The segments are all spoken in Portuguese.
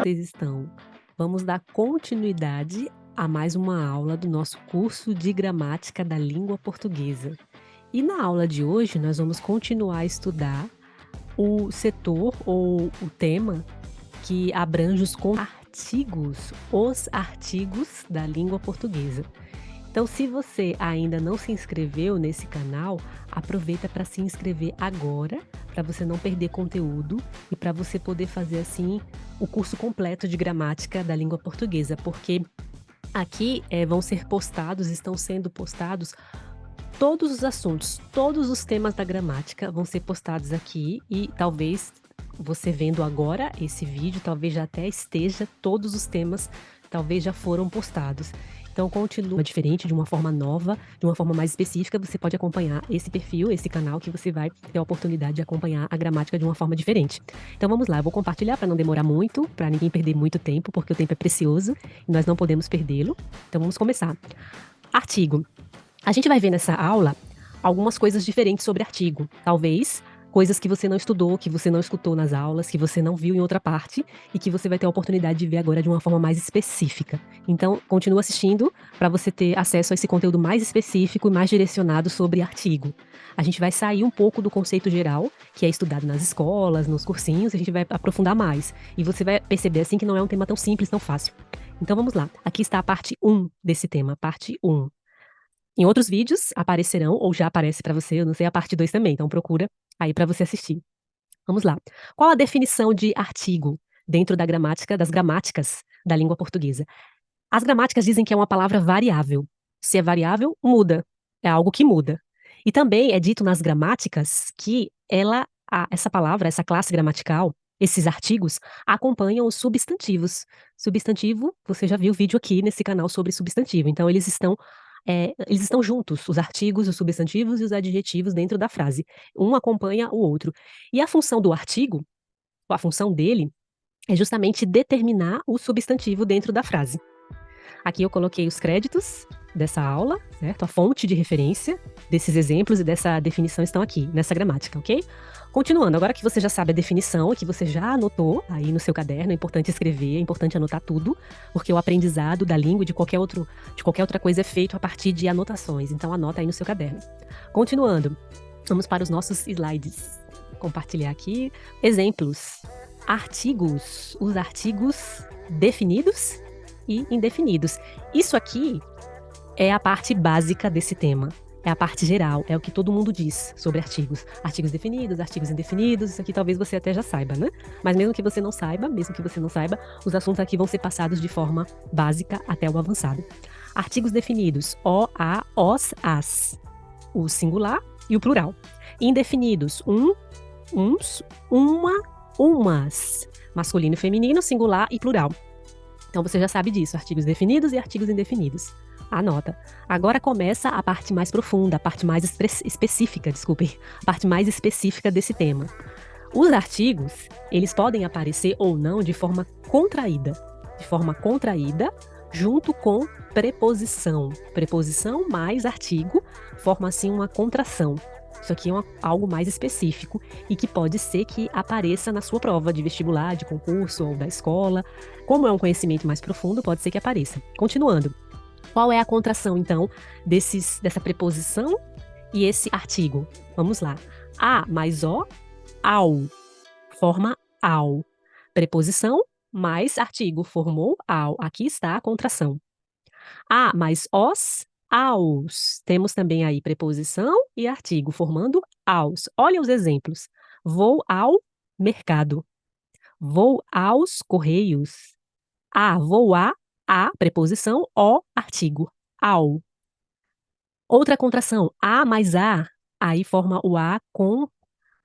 vocês estão? Vamos dar continuidade a mais uma aula do nosso curso de gramática da língua portuguesa. E na aula de hoje nós vamos continuar a estudar o setor ou o tema que abrange os artigos da língua portuguesa. Então, se você ainda não se inscreveu nesse canal, aproveita para se inscrever agora, para você não perder conteúdo e para você poder fazer assim o curso completo de gramática da língua portuguesa, porque aqui estão sendo postados todos os assuntos, todos os temas da gramática vão ser postados aqui e talvez você vendo agora esse vídeo, talvez já até esteja todos os temas, talvez já foram postados. Então continua diferente, de uma forma nova, de uma forma mais específica, você pode acompanhar esse perfil, esse canal, que você vai ter a oportunidade de acompanhar a gramática de uma forma diferente. Então vamos lá, eu vou compartilhar para não demorar muito, para ninguém perder muito tempo, porque o tempo é precioso e nós não podemos perdê-lo. Então vamos começar. Artigo. A gente vai ver nessa aula algumas coisas diferentes sobre artigo. Talvez coisas que você não estudou, que você não escutou nas aulas, que você não viu em outra parte e que você vai ter a oportunidade de ver agora de uma forma mais específica. Então, continua assistindo para você ter acesso a esse conteúdo mais específico e mais direcionado sobre artigo. A gente vai sair um pouco do conceito geral, que é estudado nas escolas, nos cursinhos, a gente vai aprofundar mais. E você vai perceber assim que não é um tema tão simples, tão fácil. Então vamos lá. Aqui está a parte 1 desse tema, parte 1. Em outros vídeos aparecerão, ou já aparece para você, eu não sei, a parte 2 também, então procura aí para você assistir. Vamos lá. Qual a definição de artigo dentro da gramática, das gramáticas da língua portuguesa? As gramáticas dizem que é uma palavra variável. Se é variável, muda. É algo que muda. E também é dito nas gramáticas que essa palavra, essa classe gramatical, esses artigos, acompanham os substantivos. Substantivo, você já viu vídeo aqui nesse canal sobre substantivo. Então, eles estão juntos, os artigos, os substantivos e os adjetivos dentro da frase. Um acompanha o outro. E a função do artigo, a função dele, é justamente determinar o substantivo dentro da frase. Aqui eu coloquei os créditos dessa aula, certo? A fonte de referência desses exemplos e dessa definição estão aqui, nessa gramática, ok? Continuando, agora que você já sabe a definição e que você já anotou aí no seu caderno, é importante escrever, é importante anotar tudo, porque o aprendizado da língua e de qualquer outra coisa é feito a partir de anotações, então anota aí no seu caderno. Continuando, vamos para os nossos slides. Compartilhar aqui exemplos. Artigos, os artigos definidos e indefinidos. Isso aqui é a parte básica desse tema. É a parte geral, é o que todo mundo diz sobre artigos. Artigos definidos, artigos indefinidos, isso aqui talvez você até já saiba, né? Mas mesmo que você não saiba, os assuntos aqui vão ser passados de forma básica até o avançado. Artigos definidos, o, a, os, as. O singular e o plural. Indefinidos, uns, uma, umas. Masculino e feminino, singular e plural. Então você já sabe disso, artigos definidos e artigos indefinidos. Anota. Agora começa a parte mais profunda, a parte mais específica desse tema. Os artigos, eles podem aparecer ou não de forma contraída. Junto com preposição. Preposição mais artigo forma assim uma contração. Isso aqui é algo mais específico e que pode ser que apareça na sua prova de vestibular, de concurso ou da escola. Como é um conhecimento mais profundo, pode ser que apareça. Continuando. Qual é a contração, então, dessa preposição e esse artigo? Vamos lá. A mais o, ao. Forma ao. Preposição mais artigo formou ao. Aqui está a contração. A mais os, aos. Temos também aí preposição e artigo formando aos. Olha os exemplos. Vou ao mercado. Vou aos correios. Vou a preposição, o artigo, ao. Outra contração, a mais a, aí forma o a com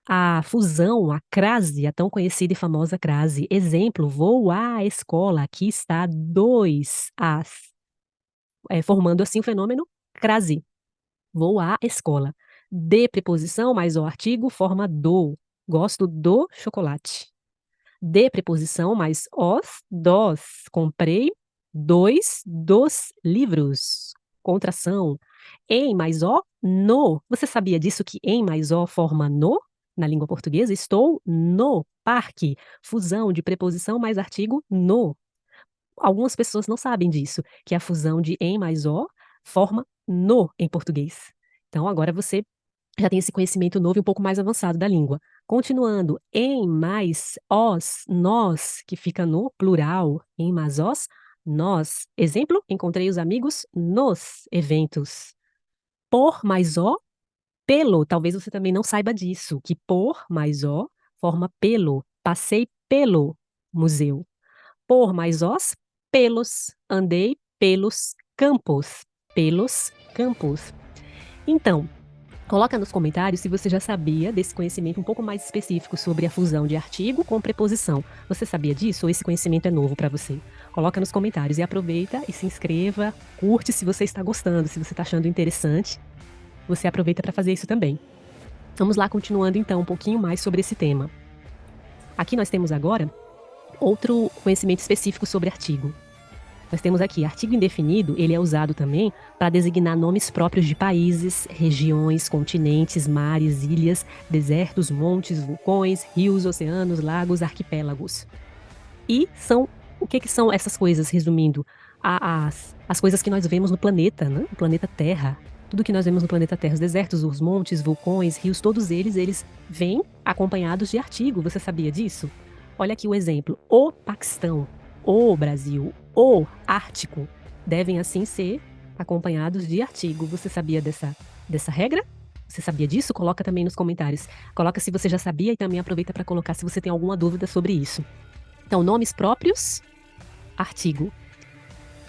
a fusão, a crase, a tão conhecida e famosa crase. Exemplo, vou à escola. Aqui está dois as. Formando assim o fenômeno crase. Vou à escola. De preposição mais o artigo forma do. Gosto do chocolate. De preposição mais os, dos. Comprei 2 dos livros. Contração. Em mais o, no. Você sabia disso que em mais o forma no? na língua portuguesa, estou no parque. Fusão de preposição mais artigo no. Algumas pessoas não sabem disso, que a fusão de em mais o forma no em português. Então agora você já tem esse conhecimento novo e um pouco mais avançado da língua. Continuando, em mais os, nós, que fica no plural, em mais os, nós. Exemplo, encontrei os amigos nos eventos. Por mais o, pelo. Talvez você também não saiba disso, que por mais o forma pelo. Passei pelo museu. Por mais os, pelos. Andei pelos campos. Pelos campos. Então, coloca nos comentários se você já sabia desse conhecimento um pouco mais específico sobre a fusão de artigo com preposição. Você sabia disso ou esse conhecimento é novo para você? Coloca nos comentários e aproveita e se inscreva, curte se você está gostando, se você está achando interessante. Você aproveita para fazer isso também. Vamos lá, continuando então um pouquinho mais sobre esse tema. Aqui nós temos agora outro conhecimento específico sobre artigo. Nós temos aqui, artigo indefinido, ele é usado também para designar nomes próprios de países, regiões, continentes, mares, ilhas, desertos, montes, vulcões, rios, oceanos, lagos, arquipélagos. E o que são essas coisas, resumindo? As coisas que nós vemos no planeta, né? No planeta Terra. Tudo que nós vemos no planeta Terra, os desertos, os montes, vulcões, rios, todos eles vêm acompanhados de artigo. Você sabia disso? Olha aqui o exemplo. O Paquistão, o Brasil, o Ártico devem assim ser acompanhados de artigo. Você sabia dessa regra? Você sabia disso? Coloca também nos comentários. Coloca se você já sabia e também aproveita para colocar se você tem alguma dúvida sobre isso. Então, nomes próprios, artigo.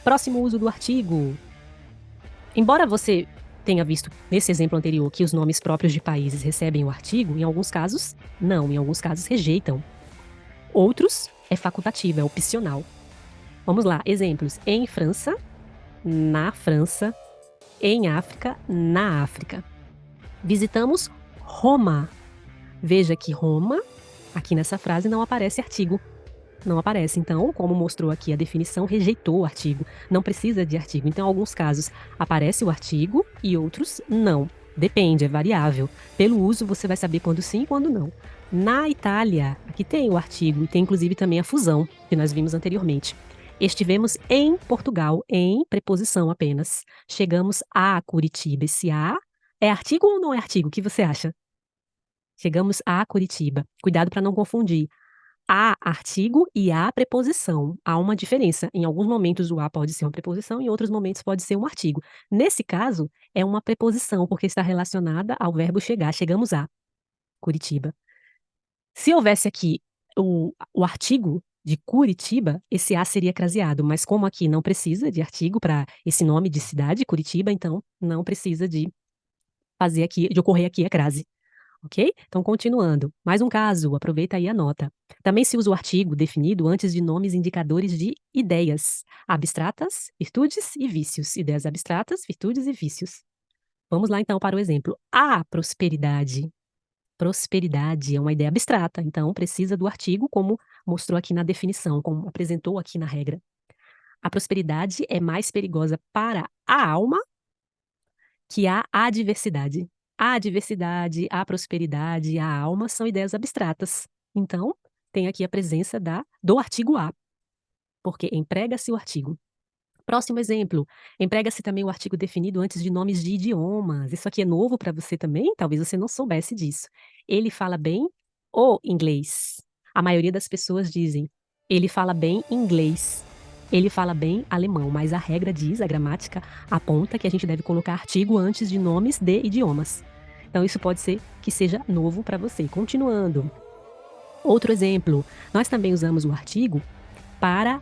Próximo uso do artigo. Embora você tenha visto nesse exemplo anterior que os nomes próprios de países recebem o artigo, em alguns casos, não. Em alguns casos, rejeitam. Outros, é facultativo, é opcional. Vamos lá, exemplos. Em França, na França, em África, na África. Visitamos Roma. Veja que Roma, aqui nessa frase, não aparece artigo. Não aparece. Então, como mostrou aqui a definição, rejeitou o artigo. Não precisa de artigo. Então, em alguns casos, aparece o artigo e outros não. Depende, é variável. Pelo uso, você vai saber quando sim e quando não. Na Itália, aqui tem o artigo e tem inclusive também a fusão, que nós vimos anteriormente. Estivemos em Portugal, em preposição apenas. Chegamos a Curitiba. Esse a é artigo ou não é artigo? O que você acha? Chegamos a Curitiba. Cuidado para não confundir. A artigo e a preposição. Há uma diferença. Em alguns momentos o a pode ser uma preposição, em outros momentos pode ser um artigo. Nesse caso, é uma preposição, porque está relacionada ao verbo chegar. Chegamos a Curitiba. Se houvesse aqui o artigo de Curitiba, esse a seria craseado, mas como aqui não precisa de artigo para esse nome de cidade, Curitiba, então não precisa de ocorrer aqui a crase. Ok? Então, continuando. Mais um caso, aproveita aí a nota. Também se usa o artigo definido antes de nomes indicadores de ideias abstratas, virtudes e vícios. Ideias abstratas, virtudes e vícios. Vamos lá, então, para o exemplo. A prosperidade. Prosperidade é uma ideia abstrata, então precisa do artigo, como mostrou aqui na definição, como apresentou aqui na regra. A prosperidade é mais perigosa para a alma que a adversidade. A adversidade, a prosperidade, a alma são ideias abstratas. Então, tem aqui a presença do artigo a, porque emprega-se o artigo. Próximo exemplo, emprega-se também o artigo definido antes de nomes de idiomas. Isso aqui é novo para você também? Talvez você não soubesse disso. Ele fala bem o inglês. A maioria das pessoas dizem, ele fala bem inglês. Ele fala bem alemão, mas a regra diz, a gramática aponta que a gente deve colocar artigo antes de nomes de idiomas. Então isso pode ser que seja novo para você. Continuando. Outro exemplo, nós também usamos o artigo para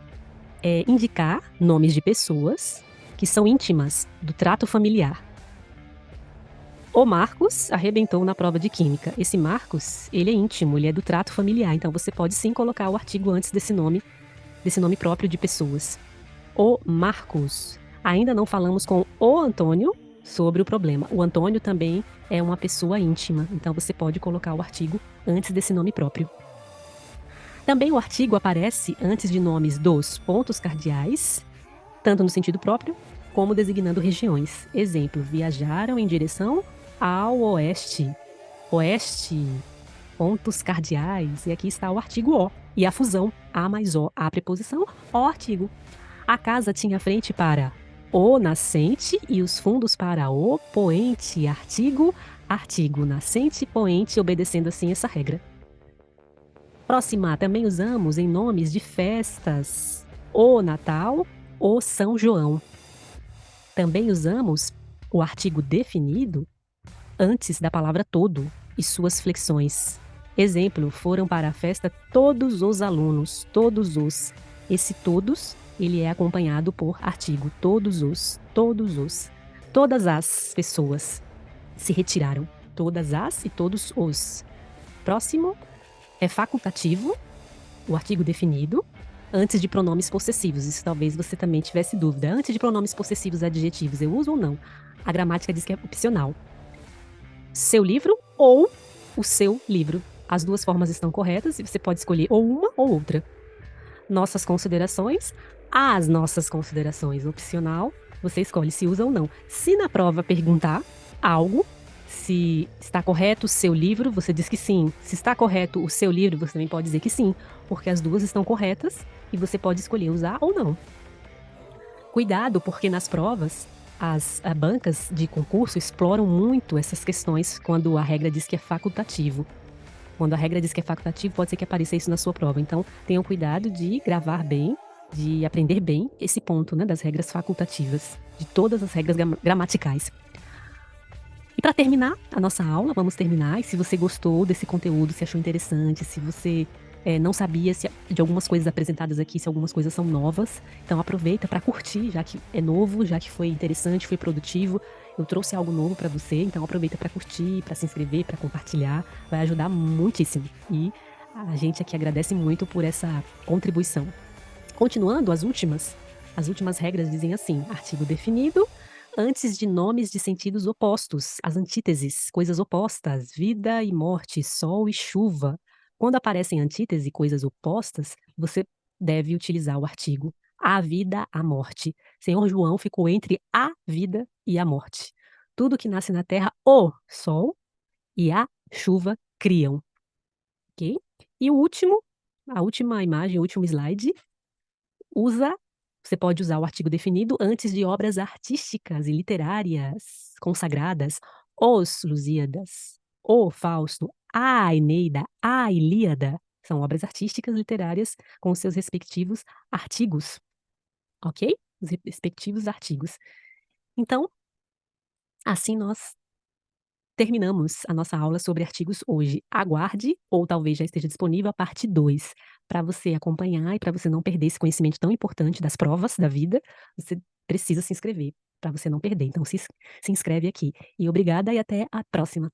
indicar nomes de pessoas que são íntimas do trato familiar. O Marcos arrebentou na prova de química. Esse Marcos, ele é íntimo, ele é do trato familiar, então você pode sim colocar o artigo antes desse nome próprio de pessoas. O Marcos. Ainda não falamos com o Antônio sobre o problema. O Antônio também é uma pessoa íntima, então você pode colocar o artigo antes desse nome próprio. Também o artigo aparece antes de nomes dos pontos cardeais, tanto no sentido próprio, como designando regiões. Exemplo, viajaram em direção ao oeste. Oeste. pontos cardeais, e aqui está o artigo "o", e a fusão "a" mais "o", a preposição, o artigo. A casa tinha frente para o nascente e os fundos para o poente, artigo, artigo, nascente, poente, obedecendo assim essa regra. Próxima, também usamos em nomes de festas, o Natal, o São João. Também usamos o artigo definido antes da palavra todo e suas flexões. Exemplo, foram para a festa todos os alunos, todos os. Esse todos, ele é acompanhado por artigo todos os, todas as pessoas se retiraram, todas as e todos os. Próximo é facultativo, o artigo definido, antes de pronomes possessivos. Isso talvez você também tivesse dúvida. Antes de pronomes possessivos adjetivos, eu uso ou não? A gramática diz que é opcional. Seu livro ou o seu livro. As duas formas estão corretas e você pode escolher ou uma ou outra. Nossas considerações, as nossas considerações, opcional, você escolhe se usa ou não. Se na prova perguntar algo, se está correto o seu livro, você diz que sim. Se está correto o seu livro, você também pode dizer que sim, porque as duas estão corretas e você pode escolher usar ou não. Cuidado, porque nas provas, as bancas de concurso exploram muito essas questões quando a regra diz que é facultativo. Quando a regra diz que é facultativo, pode ser que apareça isso na sua prova. Então, tenham cuidado de gravar bem, de aprender bem esse ponto, né, das regras facultativas, de todas as regras gramaticais. E para terminar a nossa aula, vamos terminar. E se você gostou desse conteúdo, se achou interessante, se você não sabia de algumas coisas apresentadas aqui, se algumas coisas são novas, então aproveita para curtir, já que é novo, já que foi interessante, foi produtivo. Eu trouxe algo novo para você, então aproveita para curtir, para se inscrever, para compartilhar, vai ajudar muitíssimo. E a gente aqui agradece muito por essa contribuição. Continuando, as últimas regras dizem assim: artigo definido, antes de nomes de sentidos opostos, as antíteses, coisas opostas, vida e morte, sol e chuva. Quando aparecem antítese, coisas opostas, você deve utilizar o artigo a vida, a morte. Senhor João ficou entre a vida e a morte. Tudo que nasce na terra, o sol e a chuva criam. Ok? E o último, a última imagem, o último slide, você pode usar o artigo definido antes de obras artísticas e literárias consagradas, os Lusíadas, o Fausto, a Eneida, a Ilíada, são obras artísticas literárias com seus respectivos artigos, ok? Os respectivos artigos. Então, assim nós terminamos a nossa aula sobre artigos hoje. Aguarde, ou talvez já esteja disponível a parte 2, para você acompanhar e para você não perder esse conhecimento tão importante das provas da vida, você precisa se inscrever, para você não perder. Então se inscreve aqui. E obrigada e até a próxima.